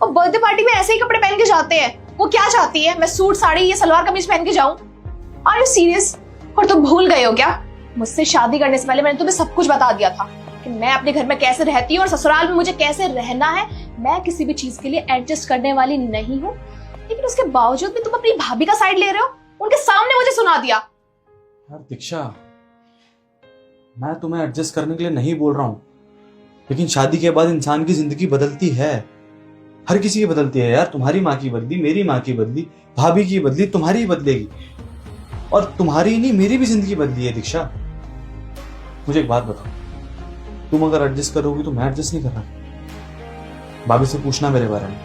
और birthday party में ऐसे ही कपड़े पहन के जाते हैं। वो क्या चाहती है, मैं सूट साड़ी या सलवार कमीज पहन के जाऊं? Are you serious? और तुम भूल गए हो क्या, मुझसे शादी करने से पहले मैंने तुम्हें सब कुछ बता दिया था कि मैं अपने घर में कैसे रहती हूँ और ससुराल में मुझे कैसे रहना है। मैं किसी भी चीज के लिए एडजस्ट करने वाली नहीं हूँ, लेकिन उसके बावजूद भी तुम अपनी भाभी का साइड ले रहे हो। उनके सामने मुझे सुना दिया। यार दीक्षा, मैं तुम्हें एडजस्ट करने के लिए नहीं बोल रहा हूं, लेकिन शादी के बाद इंसान की जिंदगी बदलती है। हर किसी की बदलती है यार। तुम्हारी माँ की बदली, मेरी माँ की बदली, भाभी की बदली, तुम्हारी ही बदलेगी। और तुम्हारी नहीं, मेरी भी जिंदगी बदली है दीक्षा। मुझे एक बात बताओ, तुम अगर एडजस्ट करोगी तो मैं एडजस्ट नहीं कर रहा। भाभी से पूछना मेरे बारे में।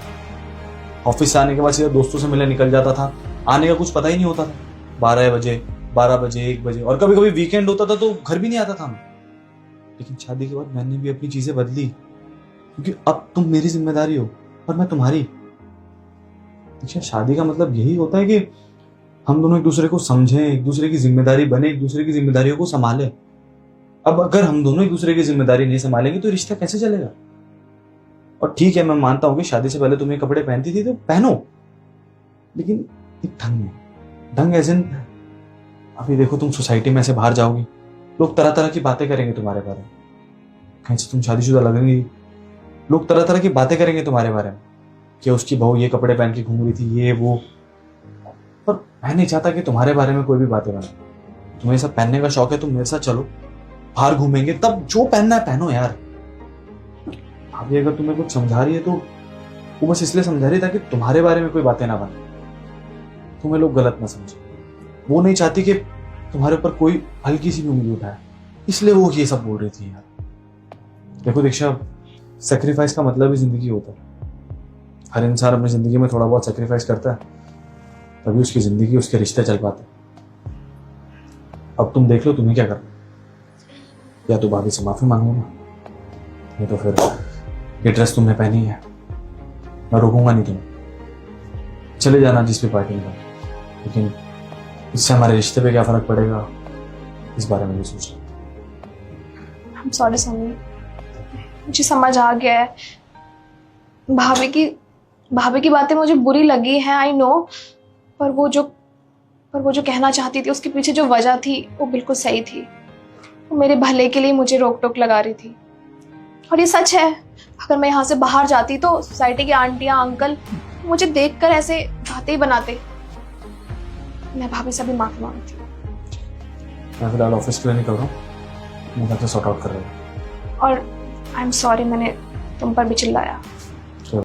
ऑफिस से आने के बाद सीधा दोस्तों से मिलने निकल जाता था, आने का कुछ पता ही नहीं होता था। 12 बजे, 12 बजे, 1 बजे, और कभी कभी वीकेंड होता था तो घर भी नहीं आता था मैं। लेकिन शादी के बाद मैंने भी अपनी चीजें बदली, क्योंकि अब तुम मेरी जिम्मेदारी हो और मैं तुम्हारी। अच्छा, शादी का मतलब यही होता है कि हम दोनों एक दूसरे को समझें, एक दूसरे की जिम्मेदारी बने, एक दूसरे की जिम्मेदारियों को संभालें। अब अगर हम दोनों एक दूसरे की जिम्मेदारी नहीं संभालेंगे तो रिश्ता कैसे चलेगा? और ठीक है, मैं मानता हूँ कि शादी से पहले तुम ये कपड़े पहनती थी तो पहनो, लेकिन एक ढंग में। ढंग एज इन, अभी देखो तुम सोसाइटी में ऐसे बाहर जाओगी, लोग तरह तरह की बातें करेंगे तुम्हारे बारे में। कहीं से तुम शादीशुदा लगेंगी, लोग तरह तरह की बातें करेंगे तुम्हारे बारे में कि उसकी बहू ये कपड़े पहन के घूम रही थी, ये वो। पर मैं नहीं चाहता कि तुम्हारे बारे में कोई भी बातें बने। तुम्हें सब पहनने का शौक है, तुम मेरे साथ चलो, बाहर घूमेंगे, तब जो पहनना है पहनो यार। अभी अगर तुम्हें कुछ समझा रही है तो वो बस इसलिए समझा रही है ताकि तुम्हारे बारे में कोई बातें ना बने, तुम्हें लोग गलत ना समझे। वो नहीं चाहती कि तुम्हारे ऊपर कोई हल्की सी भी उंगली उठाए, इसलिए वो ये सब बोल रही थी यार। देखो दीक्षा, सेक्रीफाइस का मतलब ही जिंदगी होता है। हर इंसान अपनी जिंदगी में थोड़ा बहुत सेक्रीफाइस करता है, तभी उसकी जिंदगी, उसके रिश्ते चल पाते हैं। अब तुम देख लो तुम्हें क्या करना। या तो भाभी से माफी मांगो ना, नहीं तो फिर ये ड्रेस तुमने पहनी है, मैं रोकूंगा नहीं तुम्हें, चले जाना जिस भी पार्टी में। लेकिन इससे हमारे रिश्ते पे क्या फर्क पड़ेगा, इस बारे में भी सोचना। I'm sorry सनी, मुझे समझ आ गया है। भाभी की बातें मुझे बुरी लगी हैं, आई नो, पर वो जो कहना चाहती थी, उसके पीछे जो वजह थी वो बिल्कुल सही थी। वो मेरे भले के लिए मुझे रोक टोक लगा रही थी। और ये सच है, अगर मैं यहाँ से बाहर जाती तो सोसाइटी की आंटियां अंकल मुझे देखकर ऐसे बातें ही बनाते। मैं भाभी से भी माफी मांगती हूँ। मैं फिलहाल ऑफिस के लिए निकल रहा हूँ, मैं घर से सॉर्ट आउट कर रहा हूँ। और आई एम सॉरी, मैंने तुम पर भी चिल्लाया।